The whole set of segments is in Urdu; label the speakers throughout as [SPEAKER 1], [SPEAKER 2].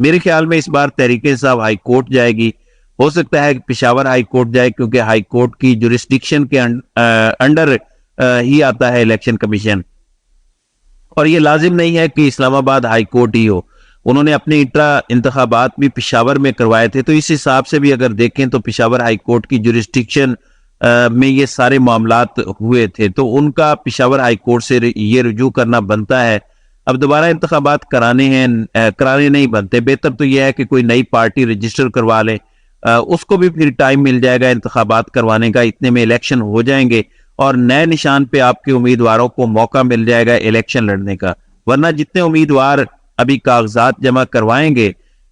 [SPEAKER 1] میرے خیال میں اس بار تحریک انصاف ہائی کورٹ جائے گی. ہو سکتا ہے کہ پشاور ہائی کورٹ جائے, کیونکہ ہائی کورٹ کی جورسڈکشن کے انڈر ہی آتا ہے الیکشن کمیشن, اور یہ لازم نہیں ہے کہ اسلام آباد ہائی کورٹ ہی ہو. انہوں نے اپنے انتخابات بھی پشاور میں کروائے تھے, تو اس حساب سے بھی اگر دیکھیں تو پشاور ہائی کورٹ کی جورسڈکشن میں یہ سارے معاملات ہوئے تھے, تو ان کا پشاور ہائی کورٹ سے یہ رجوع کرنا بنتا ہے. اب دوبارہ انتخابات کرانے نہیں بنتے. بہتر تو یہ ہے کہ کوئی نئی پارٹی رجسٹر کروا لے, اس کو بھی پھر ٹائم مل جائے گا انتخابات کروانے کا, اتنے میں الیکشن ہو جائیں گے اور نئے نشان پہ آپ کے امیدواروں کو موقع مل جائے گا الیکشن لڑنے کا. ورنہ جتنے امیدوار ابھی کاغذات جمع کروائیں گے,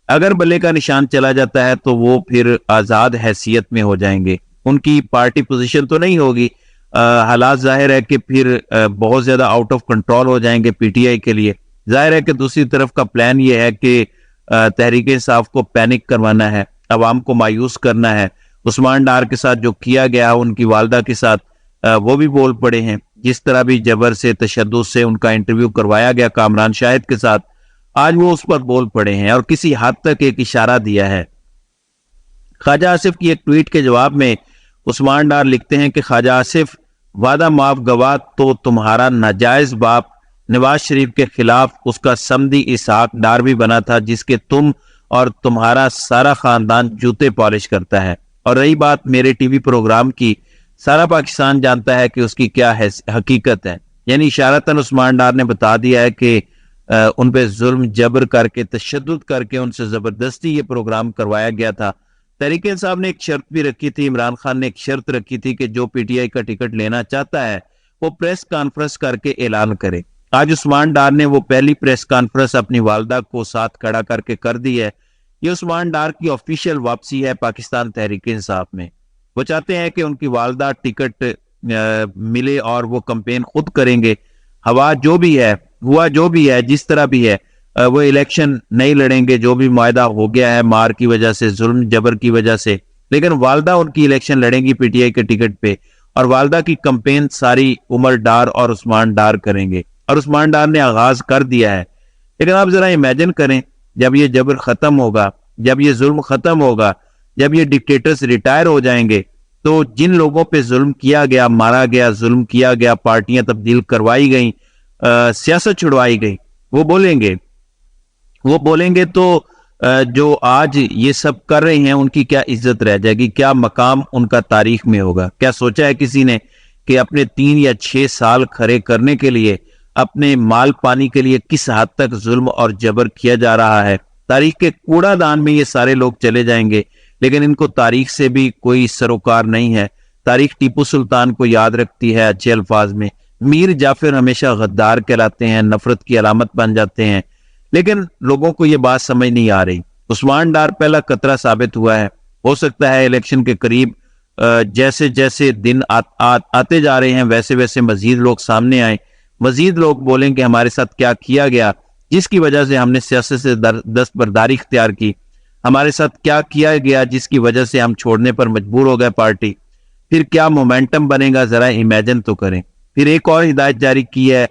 [SPEAKER 1] اگر بلے کا نشان چلا جاتا ہے تو وہ پھر آزاد حیثیت میں ہو جائیں گے, ان کی پارٹی پوزیشن تو نہیں ہوگی. حالات ظاہر ہے کہ پھر بہت زیادہ آؤٹ آف کنٹرول ہو جائیں گے پی ٹی آئی کے لیے. ظاہر ہے کہ دوسری طرف کا پلان یہ ہے کہ تحریک انصاف کو پینک کروانا ہے, عوام کو مایوس کرنا ہے. عثمان ڈار کے ساتھ جو کیا گیا ان کی والدہ کے ساتھ, وہ بھی بول پڑے ہیں. جس طرح بھی جبر سے تشدد سے ان کا انٹرویو کروایا گیا کامران شاہد کے ساتھ, آج وہ اس پر بول پڑے ہیں اور کسی حد تک ایک اشارہ دیا ہے. خواجہ آصف کی ایک ٹویٹ کے جواب میں عثمان ڈار لکھتے ہیں کہ خواجہ آصف وعدہ معاف گواہ تو تمہارا ناجائز باپ نواز شریف کے خلاف اس کا سمدی اسحاق ڈار بھی بنا تھا, جس کے تم اور تمہارا سارا خاندان جوتے پالش کرتا ہے. اور رہی بات میرے ٹی وی پروگرام کی, سارا پاکستان جانتا ہے کہ اس کی کیا حقیقت ہے. یعنی اشارتاً عثمان ڈار نے بتا دیا ہے کہ ان پہ ظلم جبر کر کے تشدد کر کے ان سے زبردستی یہ پروگرام کروایا گیا تھا. تحریک انصاف نے ایک شرط بھی رکھی تھی, عمران خان نے ایک شرط رکھی تھی کہ جو پی ٹی آئی کا ٹکٹ لینا چاہتا ہے وہ پریس کانفرنس کر کے اعلان کرے. آج عثمان ڈار نے وہ پہلی پریس کانفرنس اپنی والدہ کو ساتھ کھڑا کر کے کر دی ہے. یہ عثمان ڈار کی آفیشیل واپسی ہے پاکستان تحریک انصاف میں. وہ چاہتے ہیں کہ ان کی والدہ ٹکٹ ملے اور وہ کمپین خود کریں گے. ہوا جو بھی ہے, ہوا جو بھی ہے, جس طرح بھی ہے, وہ الیکشن نہیں لڑیں گے. جو بھی معاہدہ ہو گیا ہے مار کی وجہ سے, ظلم جبر کی وجہ سے, لیکن والدہ ان کی الیکشن لڑیں گی پی ٹی آئی کے ٹکٹ پہ, اور والدہ کی کمپین ساری عمر ڈار اور عثمان ڈار کریں گے. اور عثمان ڈار نے آغاز کر دیا ہے. لیکن آپ ذرا امیجن کریں, جب یہ جبر ختم ہوگا, جب یہ ظلم ختم ہوگا, جب یہ ڈکٹیٹرز ریٹائر ہو جائیں گے, تو جن لوگوں پہ ظلم کیا گیا, مارا گیا, ظلم کیا گیا, پارٹیاں تبدیل کروائی گئیں, سیاست چھڑوائی گئی, وہ بولیں گے تو جو آج یہ سب کر رہے ہیں ان کی کیا عزت رہ جائے گی, کیا مقام ان کا تاریخ میں ہوگا. کیا سوچا ہے کسی نے کہ اپنے 3 یا 6 سال کھڑے کرنے کے لیے, اپنے مال پانی کے لیے کس حد تک ظلم اور جبر کیا جا رہا ہے. تاریخ کے کوڑا دان میں یہ سارے لوگ چلے جائیں گے, لیکن ان کو تاریخ سے بھی کوئی سروکار نہیں ہے. تاریخ ٹیپو سلطان کو یاد رکھتی ہے اچھے الفاظ میں, میر جعفر ہمیشہ غدار کہلاتے ہیں, نفرت کی علامت بن جاتے ہیں, لیکن لوگوں کو یہ بات سمجھ نہیں آ رہی. عثمان ڈار پہلا قطرہ ثابت ہوا ہے. ہو سکتا ہے الیکشن کے قریب جیسے جیسے دن آتے جا رہے ہیں ویسے ویسے مزید لوگ سامنے آئیں, مزید لوگ بولیں کہ ہمارے ساتھ کیا کیا گیا جس کی وجہ سے ہم نے سیاست سے دستبرداری اختیار کی, ہمارے ساتھ کیا کیا گیا جس کی وجہ سے ہم چھوڑنے پر مجبور ہو گئے پارٹی. پھر کیا مومنٹم بنے گا, ذرا امیجن تو کریں. پھر ایک اور ہدایت جاری کی ہے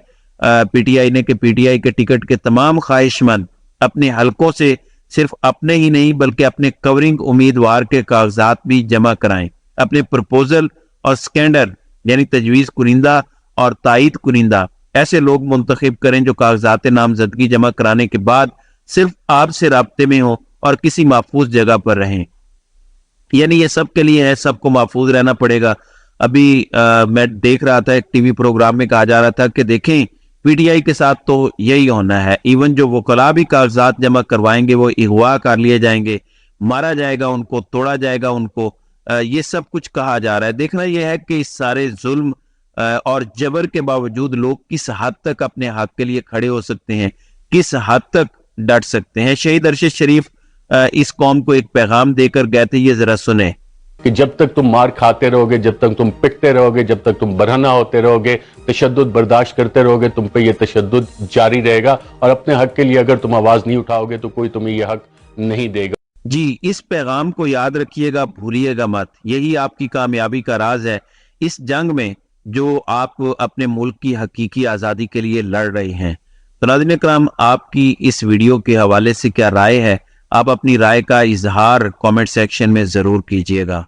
[SPEAKER 1] پی ٹی آئی نے کہ پی ٹی آئی کے ٹکٹ کے تمام خواہش مند اپنے حلقوں سے صرف اپنے ہی نہیں بلکہ اپنے کورنگ امیدوار کے کاغذات بھی جمع کرائیں. اپنے پرپوزل اور سکینڈر یعنی تجویز کنندہ اور تائید کنندہ ایسے لوگ منتخب کریں جو کاغذات نامزدگی جمع کرانے کے بعد صرف آپ سے رابطے میں ہوں اور کسی محفوظ جگہ پر رہیں. یعنی یہ سب کے لیے ہے, سب کو محفوظ رہنا پڑے گا. ابھی میں دیکھ رہا تھا ایک ٹی وی پروگرام میں کہا جا رہا تھا کہ دیکھیں پی ٹی آئی کے ساتھ تو یہی ہونا ہے, ایون جو وکلاء بھی کاغذات جمع کروائیں گے وہ اغوا کر لیے جائیں گے, مارا جائے گا ان کو, توڑا جائے گا ان کو, یہ سب کچھ کہا جا رہا ہے. دیکھنا یہ ہے کہ اس سارے ظلم اور جبر کے باوجود لوگ کس حد تک اپنے حق کے لیے کھڑے ہو سکتے ہیں, کس حد تک ڈٹ سکتے ہیں. شہید ارشد شریف اس قوم کو ایک پیغام دے کر گئے تھے, یہ ذرا سنیں
[SPEAKER 2] کہ جب تک تم مار کھاتے رہو گے, جب تک تم پٹتے رہو گے, جب تک تم برہنہ ہوتے رہو گے, تشدد برداشت کرتے رہو گے, تم پہ یہ تشدد جاری رہے گا, اور اپنے حق کے لیے اگر تم آواز نہیں اٹھاؤ گے تو کوئی تمہیں یہ حق نہیں دے گا.
[SPEAKER 1] جی, اس پیغام کو یاد رکھیے گا, بھولیے گا مت. یہی آپ کی کامیابی کا راز ہے اس جنگ میں جو آپ اپنے ملک کی حقیقی آزادی کے لیے لڑ رہے ہیں. تو ناظرین کرام, آپ کی اس ویڈیو کے حوالے سے کیا رائے ہے آپ اپنی رائے کا اظہار کامنٹ سیکشن میں ضرور کیجیے گا.